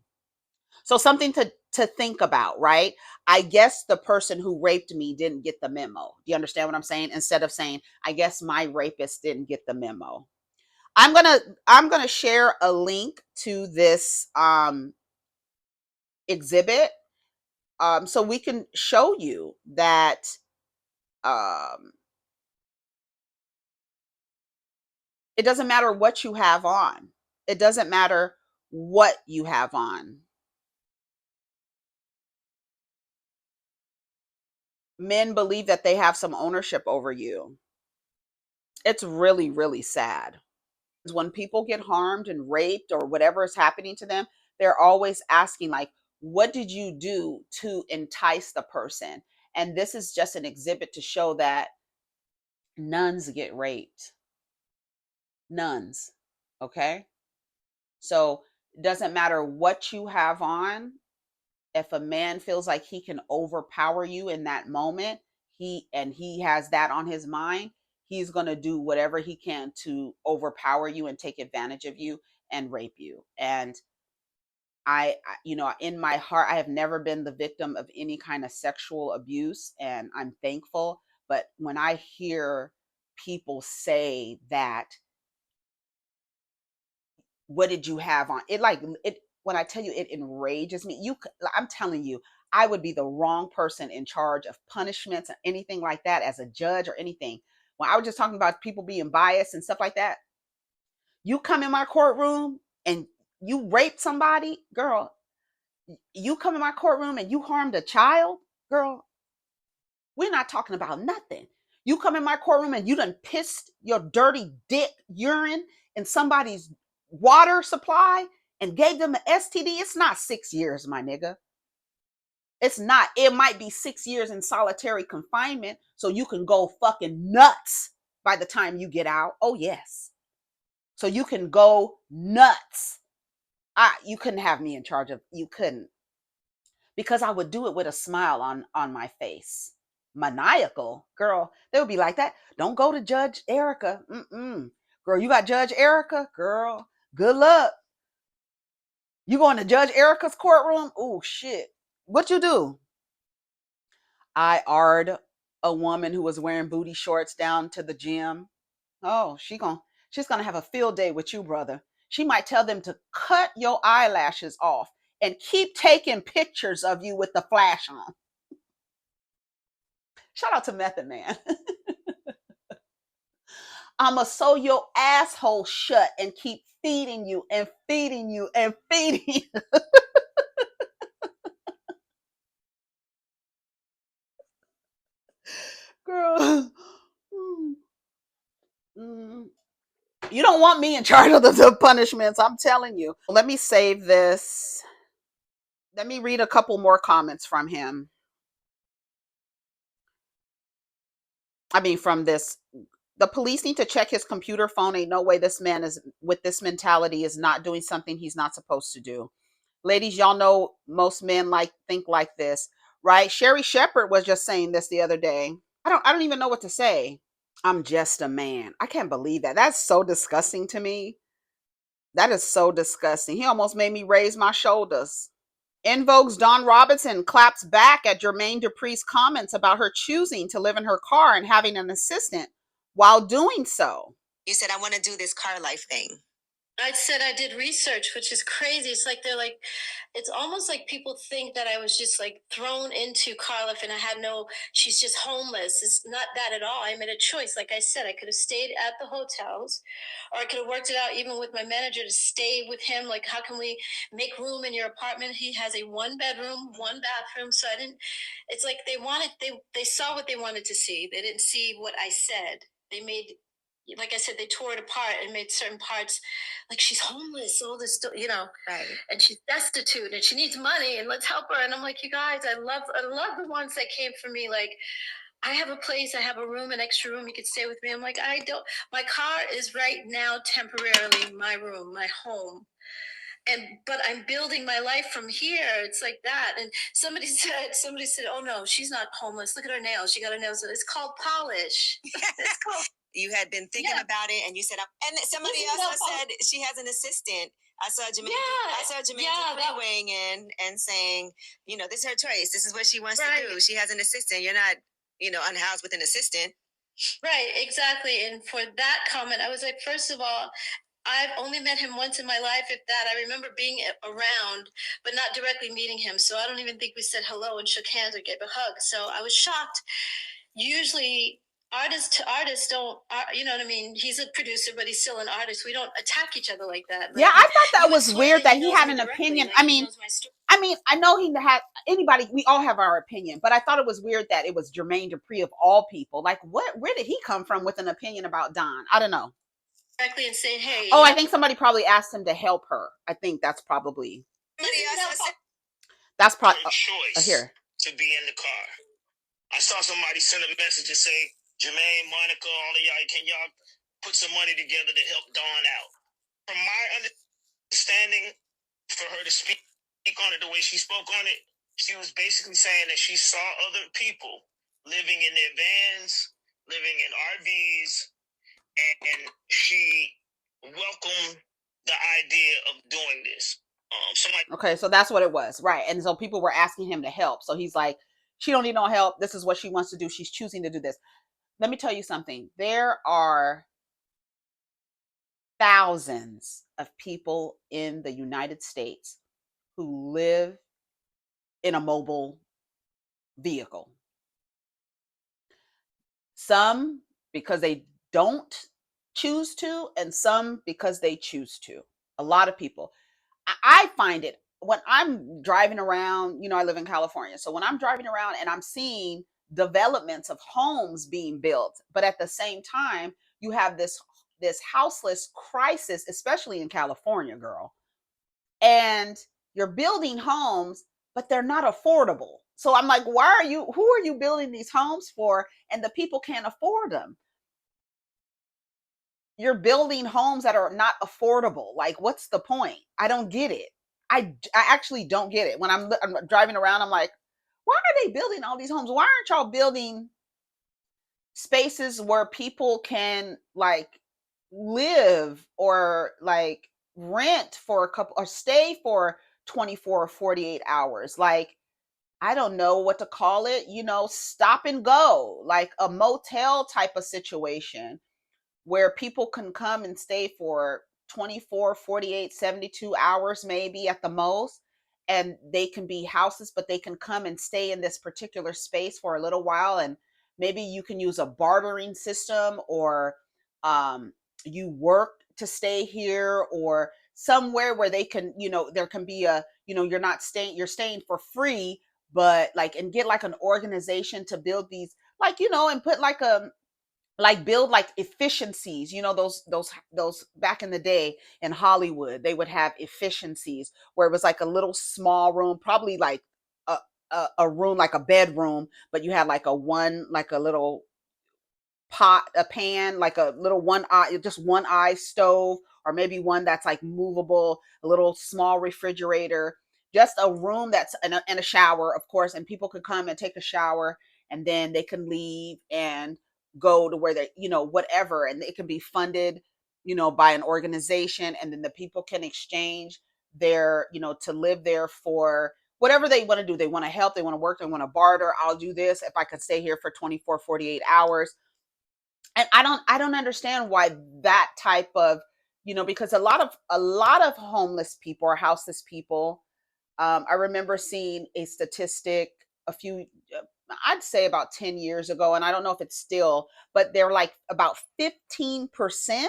So something to think about, right? I guess the person who raped me didn't get the memo. Do you understand what I'm saying? Instead of saying, I guess my rapist didn't get the memo. I'm gonna share a link to this exhibit so we can show you that it doesn't matter what you have on. It doesn't matter what you have on. Men believe that they have some ownership over you. It's really, really sad. When people get harmed and raped or whatever is happening to them, they're always asking, like, what did you do to entice the person? And this is just an exhibit to show that nuns get raped. Nuns. Okay? So it doesn't matter what you have on. If a man feels like he can overpower you in that moment, he has that on his mind, he's going to do whatever he can to overpower you and take advantage of you and rape you. And in my heart, I have never been the victim of any kind of sexual abuse, and I'm thankful. But when I hear people say that, what did you have on it, like it, when I tell you, it enrages me. I'm telling you, I would be the wrong person in charge of punishments or anything like that as a judge or anything. when I was just talking about people being biased and stuff like that, you come in my courtroom and you rape somebody, girl, you come in my courtroom and you harmed a child, girl, we're not talking about nothing. You come in my courtroom and you done pissed your dirty dick urine in somebody's water supply and gave them an STD. It's not 6 years, my nigga. It's not. It might be 6 years in solitary confinement so you can go fucking nuts by the time you get out. Oh, yes. So you can go nuts. You couldn't have me in charge of, you couldn't. Because I would do it with a smile on my face. Maniacal, girl, they would be like that. Don't go to Judge Erika. Girl, you got Judge Erika? Girl, good luck. You going to Judge Erika's courtroom? Oh, shit. What you do? I R'd a woman who was wearing booty shorts down to the gym. Oh, she's gonna have a field day with you, brother. She might tell them to cut your eyelashes off and keep taking pictures of you with the flash on. Shout out to Method Man. I'ma sew your asshole shut and keep feeding you and feeding you and feeding you. Girl. You don't want me in charge of the punishments, I'm telling you. Let me save this. Let me read a couple more comments from him. I mean, from this. The police need to check his computer phone. Ain't no way this man is with this mentality is not doing something he's not supposed to do. Ladies, y'all know most men think like this, right? Sherry Shepherd was just saying this the other day. I don't even know what to say. I'm just a man. I can't believe that. That's so disgusting to me. That is so disgusting. He almost made me raise my shoulders. In Vogue's Dawn Robinson claps back at Jermaine Dupri's comments about her choosing to live in her car and having an assistant while doing so. You said, I want to do this car life thing. I said I did research, which is crazy. It's like it's almost like people think that I was just like thrown into car life and she's just homeless. It's not that at all. I made a choice. Like I said, I could have stayed at the hotels, or I could have worked it out even with my manager to stay with him. Like, how can we make room in your apartment? He has a 1-bedroom, 1-bathroom. So it's like they saw what they wanted to see. They didn't see what I said. Like I said, they tore it apart and made certain parts like she's homeless, all this, right. And she's destitute and she needs money and let's help her. And I'm like, you guys, I love the ones that came for me. Like, I have a place, I have a room, an extra room, you could stay with me. I'm like, my car is right now temporarily my room, my home. But I'm building my life from here. It's like that. And somebody said, oh no, she's not homeless. Look at her nails. She got her nails. It's called polish. It's called. You had been thinking about it, and you said, and somebody else said she has an assistant. I saw Jermaine weighing in and saying, this is her choice. This is what she wants to do. She has an assistant. You're not, unhoused with an assistant. Right, exactly. And for that comment, I was like, first of all, I've only met him once in my life, if that. I remember being around, but not directly meeting him. So I don't even think we said hello and shook hands or gave a hug. So I was shocked. Usually artist to artist don't, you know what I mean? He's a producer, but he's still an artist. We don't attack each other like that. Like, yeah, I thought that was weird that he had an opinion. Like, I mean, I know he had anybody. We all have our opinion, but I thought it was weird that it was Jermaine Dupri of all people. Like, where did he come from with an opinion about Don? I don't know. Directly and say, hey. Oh, I think somebody probably asked him to help her. I think that's probably. That's probably choice here to be in the car. I saw somebody send a message and say, Jermaine, Monica, all of y'all, can y'all put some money together to help Dawn out? From my understanding, for her to speak on it the way she spoke on it, she was basically saying that she saw other people living in their vans, living in RVs, and she welcomed the idea of doing this. Okay, so that's what it was, right? And so people were asking him to help. So he's like, she don't need no help. This is what she wants to do. She's choosing to do this. Let me tell you something. There are thousands of people in the United States who live in a mobile vehicle. Some because they don't choose to, and some because they choose to. A lot of people. I find it when I'm driving around, I live in California. So when I'm driving around and I'm seeing developments of homes being built, but at the same time, you have this houseless crisis, especially in California, girl. And you're building homes, but they're not affordable. So I'm like, who are you building these homes for? And the people can't afford them. You're building homes that are not affordable. Like, what's the point? I don't get it. I actually don't get it. When I'm driving around, I'm like, why are they building all these homes? Why aren't y'all building spaces where people can like live or like rent for a couple or stay for 24 or 48 hours? Like, I don't know what to call it, stop and go, like a motel type of situation where people can come and stay for 24, 48, 72 hours, maybe at the most. And they can be houses, but they can come and stay in this particular space for a little while. And maybe you can use a bartering system, or you work to stay here, or somewhere where they can, there can be you're staying for free, but like, and get like an organization to build these, like, and put like build like efficiencies, those back in the day in Hollywood, they would have efficiencies where it was like a little small room, probably like a room, like a bedroom, but you had like a little pot, a pan, like a little just one eye stove, or maybe one that's like movable, a little small refrigerator, just a room that's and a shower, of course, and people could come and take a shower, and then they can leave and go to where they, whatever, and it can be funded, by an organization, and then the people can exchange their, to live there for whatever they want to do. They want to help, they want to work, they want to barter. I'll do this if I could stay here for 24, 48 hours. And I don't understand why that type of, because a lot of homeless people or houseless people, I remember seeing a statistic a few, I'd say about 10 years ago, and I don't know if it's still, but they're like about 15%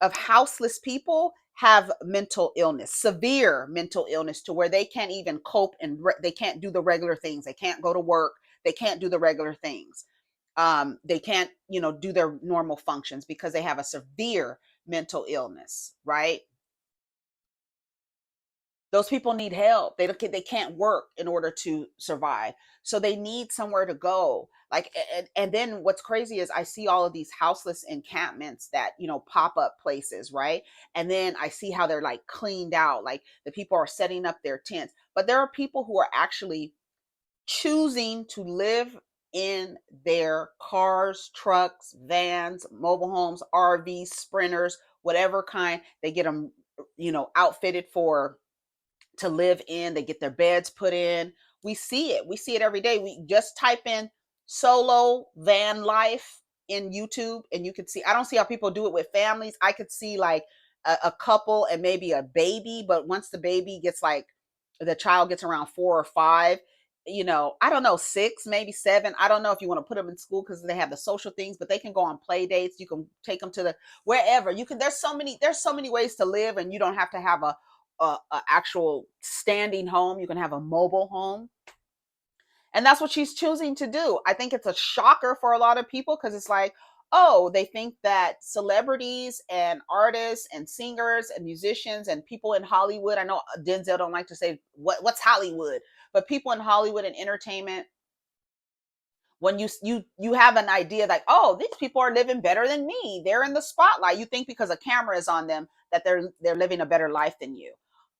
of houseless people have mental illness, severe mental illness, to where they can't even cope, and they can't do the regular things. They can't go to work. They can't do the regular things. They can't, do their normal functions because they have a severe mental illness, right? Those people need help. They can't work in order to survive. So they need somewhere to go. Like, and then what's crazy is I see all of these houseless encampments that, pop up places, right? And then I see how they're like cleaned out. Like, the people are setting up their tents, but there are people who are actually choosing to live in their cars, trucks, vans, mobile homes, RVs, sprinters, whatever kind. They get them, outfitted to live in. They get their beds put in. We see it every day. We just type in solo van life in YouTube, and you can see. I don't see how people do it with families. I could see like a couple and maybe a baby, but once the baby gets like, the child gets around 4 or 5, I don't know, 6, maybe 7. I don't know if you want to put them in school because they have the social things, but they can go on play dates. You can take them to the wherever you can. There's so many ways to live, and you don't have to have a actual standing home. You can have a mobile home. And that's what she's choosing to do. I think it's a shocker for a lot of people, because it's like, oh, they think that celebrities and artists and singers and musicians and people in Hollywood, I know Denzel don't like to say what's Hollywood, but people in Hollywood and entertainment, when you have an idea like, oh, these people are living better than me, they're in the spotlight, you think because a camera is on them that they're living a better life than you.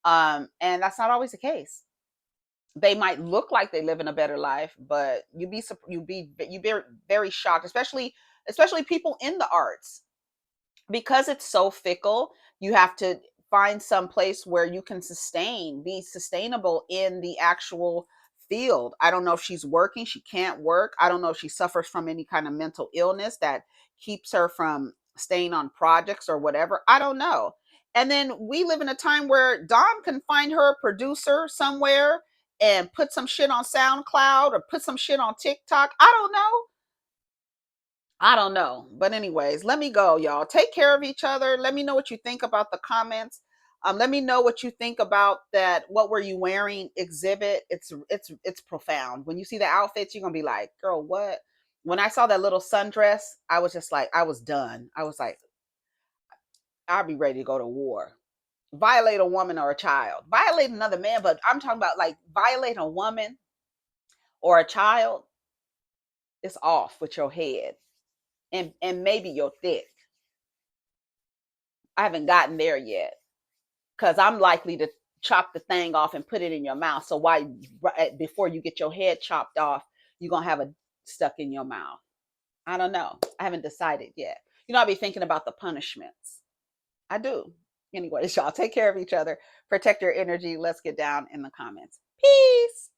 And that's not always the case. They might look like they live in a better life, but you'd be very shocked, especially people in the arts, because it's so fickle. You have to find some place where you can be sustainable in the actual field. I don't know if she's working, she can't work. I don't know if she suffers from any kind of mental illness that keeps her from staying on projects or whatever. I don't know. And then we live in a time where Dawn can find her a producer somewhere and put some shit on SoundCloud or put some shit on TikTok. I don't know. I don't know. But anyways, let me go, y'all. Take care of each other. Let me know what you think about the comments. Let me know what you think about that what were you wearing exhibit. It's profound. When you see the outfits, you're gonna be like, girl, what? When I saw that little sundress, I was just like, I was done. I was like, I'll be ready to go to war. Violate a woman or a child. Violate another man, but I'm talking about like violate a woman or a child. It's off with your head. And maybe your thick. I haven't gotten there yet because I'm likely to chop the thing off and put it in your mouth. So why, before you get your head chopped off, you're gonna have it stuck in your mouth? I don't know. I haven't decided yet. I'll be thinking about the punishments. I do. Anyways, y'all take care of each other. Protect your energy. Let's get down in the comments. Peace.